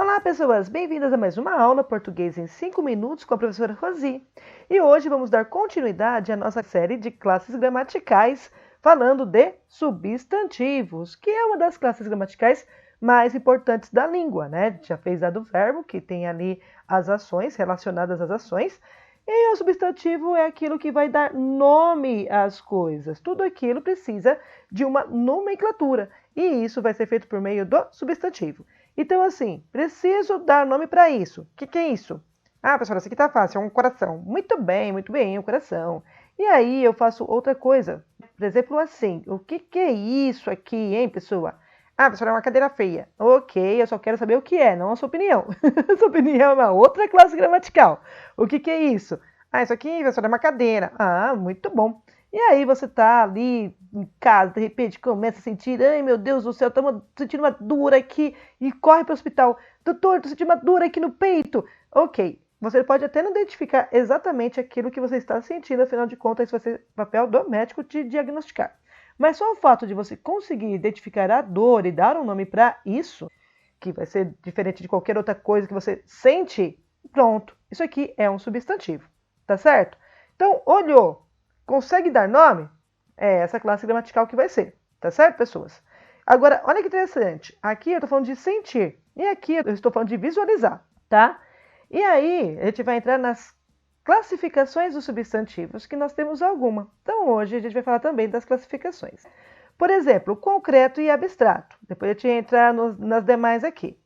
Olá, pessoas! Bem-vindas a mais uma aula Português em 5 minutos com a professora Rosi. E hoje vamos dar continuidade à nossa série de classes gramaticais, falando de substantivos, que é uma das classes gramaticais mais importantes da língua, né? Já fez a do verbo, que tem ali as ações relacionadas às ações, e o substantivo é aquilo que vai dar nome às coisas. Tudo aquilo precisa de uma nomenclatura, e isso vai ser feito por meio do substantivo. Então, assim, preciso dar nome para isso. O que é isso? Ah, professora, isso aqui tá fácil, é um coração. Muito bem, um coração. E aí eu faço outra coisa. Por exemplo, assim, o que é isso aqui, hein, pessoa? Ah, professora, é uma cadeira feia. Ok, eu só quero saber o que é, não a sua opinião. A sua opinião é uma outra classe gramatical. O que é isso? Ah, isso aqui, professora, é uma cadeira. Ah, muito bom. E aí você tá ali em casa, de repente começa a sentir, ai meu Deus do céu, tô sentindo uma dor aqui e corre para o hospital. Doutor, tô sentindo uma dor aqui no peito. Ok, você pode até não identificar exatamente aquilo que você está sentindo, afinal de contas, isso vai ser papel do médico te diagnosticar. Mas só o fato de você conseguir identificar a dor e dar um nome para isso, que vai ser diferente de qualquer outra coisa que você sente, pronto, isso aqui é um substantivo, tá certo? Então, olhou, consegue dar nome? É essa classe gramatical que vai ser, tá certo, pessoas? Agora, olha que interessante, aqui eu estou falando de sentir, e aqui eu estou falando de visualizar, tá? E aí, a gente vai entrar nas classificações dos substantivos, que nós temos alguma. Então, hoje a gente vai falar também das classificações. Por exemplo, concreto e abstrato. Depois a gente entrar nas demais aqui.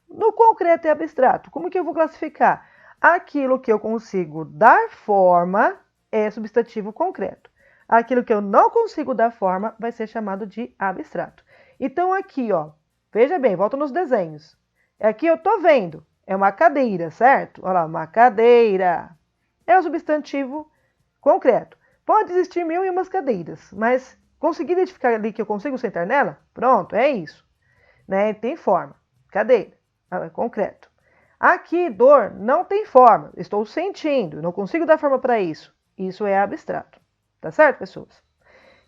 No concreto e abstrato, como que eu vou classificar? Aquilo que eu consigo dar forma é substantivo concreto. Aquilo que eu não consigo dar forma vai ser chamado de abstrato. Então aqui, ó, veja bem, volta nos desenhos. Aqui eu tô vendo, é uma cadeira, certo? Olha lá, uma cadeira. É um substantivo concreto. Pode existir mil e umas cadeiras, mas conseguir identificar ali que eu consigo sentar nela? Pronto, é isso. Né? Tem forma. Cadeira, concreto. Aqui, dor, não tem forma. Estou sentindo, não consigo dar forma para isso. Isso é abstrato. Tá certo, pessoas?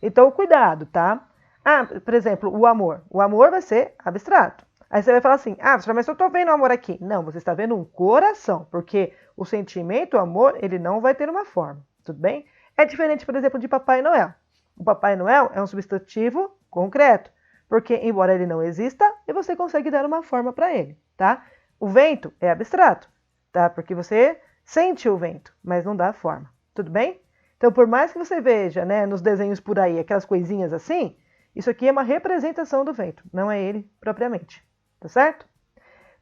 Então, cuidado, tá? Ah, por exemplo, o amor. O amor vai ser abstrato. Aí você vai falar assim, ah, mas eu estou vendo o amor aqui. Não, você está vendo um coração, porque o sentimento, o amor, ele não vai ter uma forma, tudo bem? É diferente, por exemplo, de Papai Noel. O Papai Noel é um substantivo concreto, porque embora ele não exista, você consegue dar uma forma para ele, tá? O vento é abstrato, tá? Porque você sente o vento, mas não dá forma, tudo bem? Então, por mais que você veja, né, nos desenhos por aí, aquelas coisinhas assim, isso aqui é uma representação do vento, não é ele propriamente, tá certo?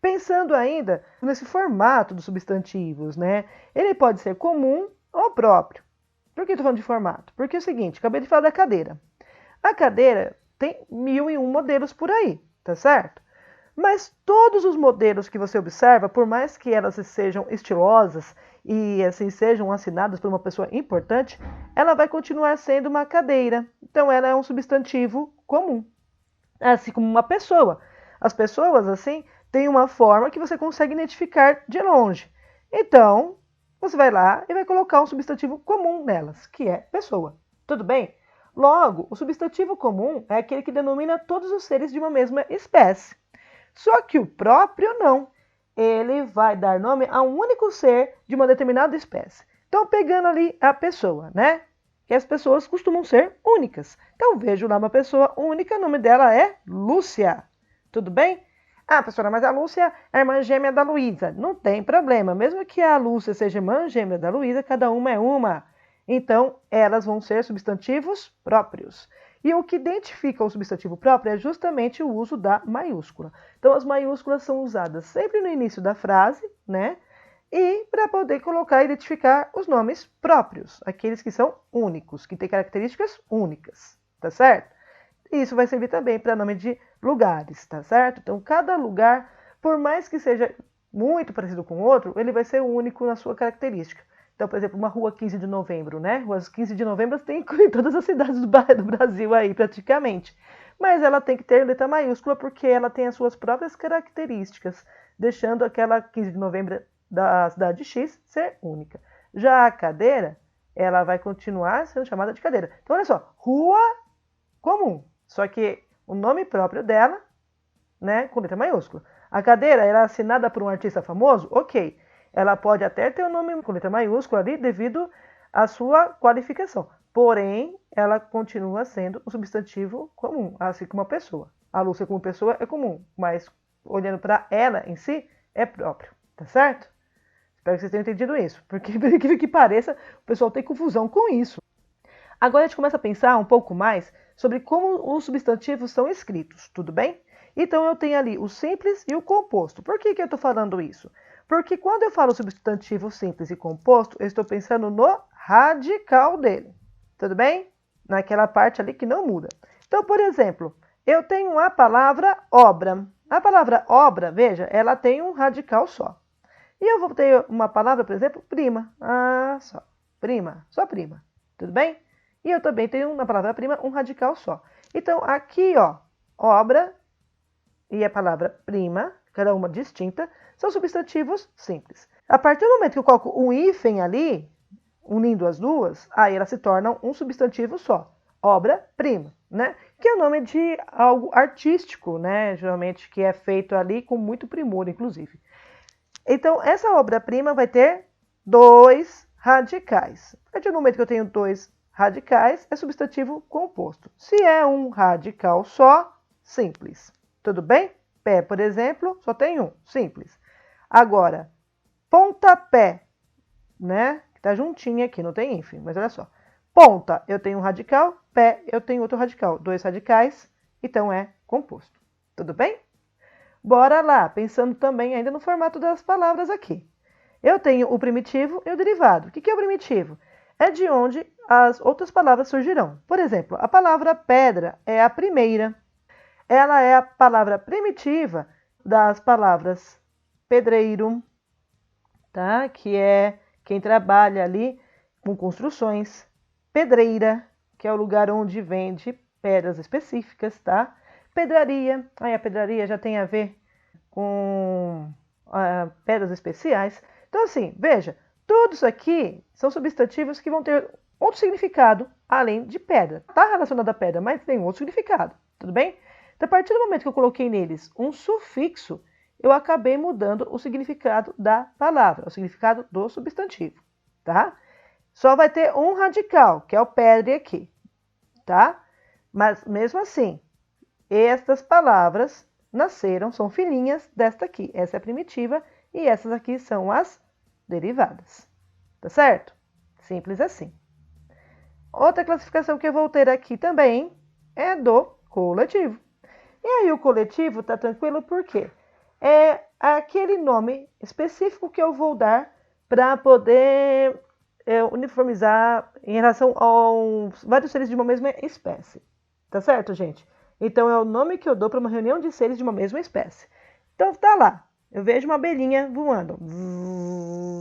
Pensando ainda nesse formato dos substantivos, né? Ele pode ser comum ou próprio. Por que estou falando de formato? Porque é o seguinte, acabei de falar da cadeira. A cadeira tem 1001 modelos por aí, tá certo? Mas todos os modelos que você observa, por mais que elas sejam estilosas e assim sejam assinadas por uma pessoa importante, ela vai continuar sendo uma cadeira. Então ela é um substantivo comum, assim como uma pessoa. As pessoas assim têm uma forma que você consegue identificar de longe. Então você vai lá e vai colocar um substantivo comum nelas, que é pessoa. Tudo bem? Logo, o substantivo comum é aquele que denomina todos os seres de uma mesma espécie. Só que o próprio não. Ele vai dar nome a um único ser de uma determinada espécie. Então, pegando ali a pessoa, né? Que as pessoas costumam ser únicas. Então, vejo lá uma pessoa única, o nome dela é Lúcia. Tudo bem? Ah, professora, mas a Lúcia é irmã gêmea da Luísa. Não tem problema. Mesmo que a Lúcia seja irmã gêmea da Luísa, cada uma é uma. Então, elas vão ser substantivos próprios. E o que identifica o substantivo próprio é justamente o uso da maiúscula. Então, as maiúsculas são usadas sempre no início da frase, né? E para poder colocar e identificar os nomes próprios, aqueles que são únicos, que têm características únicas, tá certo? E isso vai servir também para nome de lugares, tá certo? Então, cada lugar, por mais que seja muito parecido com o outro, ele vai ser único na sua característica. Então, por exemplo, uma rua 15 de novembro, né? Ruas 15 de novembro tem em todas as cidades do Brasil aí, praticamente. Mas ela tem que ter letra maiúscula porque ela tem as suas próprias características, deixando aquela 15 de novembro da cidade X ser única. Já a cadeira, ela vai continuar sendo chamada de cadeira. Então, olha só, rua comum, só que o nome próprio dela, né, com letra maiúscula. A cadeira era assinada por um artista famoso? Ok. Ela pode até ter o nome com letra maiúscula ali devido à sua qualificação. Porém, ela continua sendo um substantivo comum, assim como uma pessoa. A Lúcia como pessoa é comum, mas olhando para ela em si, é próprio. Tá certo? Espero que vocês tenham entendido isso, porque, por incrível que pareça, o pessoal tem confusão com isso. Agora a gente começa a pensar um pouco mais sobre como os substantivos são escritos, tudo bem? Então eu tenho ali o simples e o composto. Por que eu estou falando isso? Porque quando eu falo substantivo simples e composto, eu estou pensando no radical dele, tudo bem? Naquela parte ali que não muda. Então, por exemplo, eu tenho a palavra obra. A palavra obra, veja, ela tem um radical só. E eu vou ter uma palavra, por exemplo, prima. Só prima, tudo bem? E eu também tenho na palavra prima um radical só. Então, aqui, ó, obra e a palavra prima, cada uma distinta, são substantivos simples. A partir do momento que eu coloco um hífen ali, unindo as duas, aí elas se tornam um substantivo só. Obra-prima, né? Que é o nome de algo artístico, né? Geralmente que é feito ali com muito primor, inclusive. Então, essa obra-prima vai ter 2 radicais. A partir do momento que eu tenho 2 radicais, é substantivo composto. Se é um radical só, simples. Tudo bem? Pé, por exemplo, só tem um, simples. Agora, pontapé, né? Que tá juntinho aqui, não tem hífen, mas olha só. Ponta, eu tenho um radical, pé, eu tenho outro radical. 2 radicais, então é composto. Tudo bem? Bora lá, pensando também ainda no formato das palavras aqui. Eu tenho o primitivo e o derivado. O que é o primitivo? É de onde as outras palavras surgirão. Por exemplo, a palavra pedra é a primeira. Ela é a palavra primitiva das palavras pedreiro, tá? Que é quem trabalha ali com construções. Pedreira, que é o lugar onde vende pedras específicas, tá? Pedraria, aí a pedraria já tem a ver com pedras especiais. Então, assim, veja, tudo isso aqui são substantivos que vão ter outro significado além de pedra. Está relacionado à pedra, mas tem outro significado, tudo bem? Então, a partir do momento que eu coloquei neles um sufixo, eu acabei mudando o significado da palavra, o significado do substantivo, tá? Só vai ter um radical, que é o pedre aqui, tá? Mas, mesmo assim, estas palavras nasceram, são filhinhas desta aqui. Essa é a primitiva e essas aqui são as derivadas. Tá certo? Simples assim. Outra classificação que eu vou ter aqui também é do coletivo. E aí o coletivo tá tranquilo porque é aquele nome específico que eu vou dar para poder uniformizar em relação a vários seres de uma mesma espécie. Tá certo, gente? Então, é o nome que eu dou para uma reunião de seres de uma mesma espécie. Então, tá lá. Eu vejo uma abelhinha voando.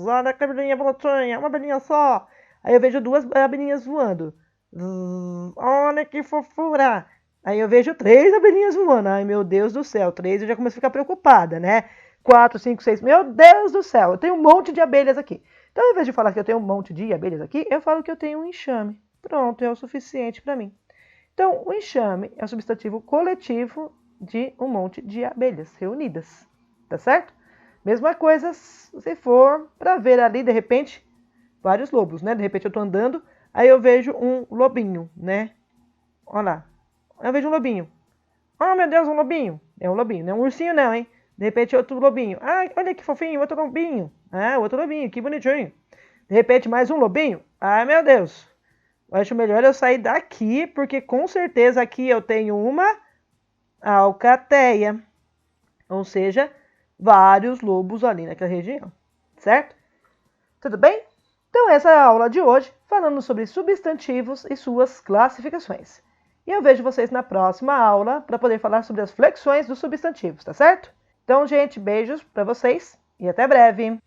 Olha que abelhinha bonitinha, uma abelhinha só. Aí eu vejo 2 abelhinhas voando. Olha que fofura. Aí eu vejo 3 abelhinhas voando. Ai, meu Deus do céu. 3 eu já começo a ficar preocupada, né? 4, 5, 6. Meu Deus do céu. Eu tenho um monte de abelhas aqui. Então, ao invés de falar que eu tenho um monte de abelhas aqui, eu falo que eu tenho um enxame. Pronto, é o suficiente para mim. Então, o enxame é o substantivo coletivo de um monte de abelhas reunidas, tá certo? Mesma coisa se for para ver ali, de repente, vários lobos, né? De repente eu tô andando, aí eu vejo um lobinho, né? Olha lá, eu vejo um lobinho. Oh, meu Deus, um lobinho. É um lobinho, não é um ursinho não, hein? De repente outro lobinho. Ah, olha que fofinho, outro lobinho. Ah, outro lobinho, que bonitinho. De repente mais um lobinho. Ai, meu Deus. Eu acho melhor eu sair daqui, porque com certeza aqui eu tenho uma alcateia. Ou seja, vários lobos ali naquela região, certo? Tudo bem? Então essa é a aula de hoje, falando sobre substantivos e suas classificações. E eu vejo vocês na próxima aula para poder falar sobre as flexões dos substantivos, tá certo? Então, gente, beijos para vocês e até breve!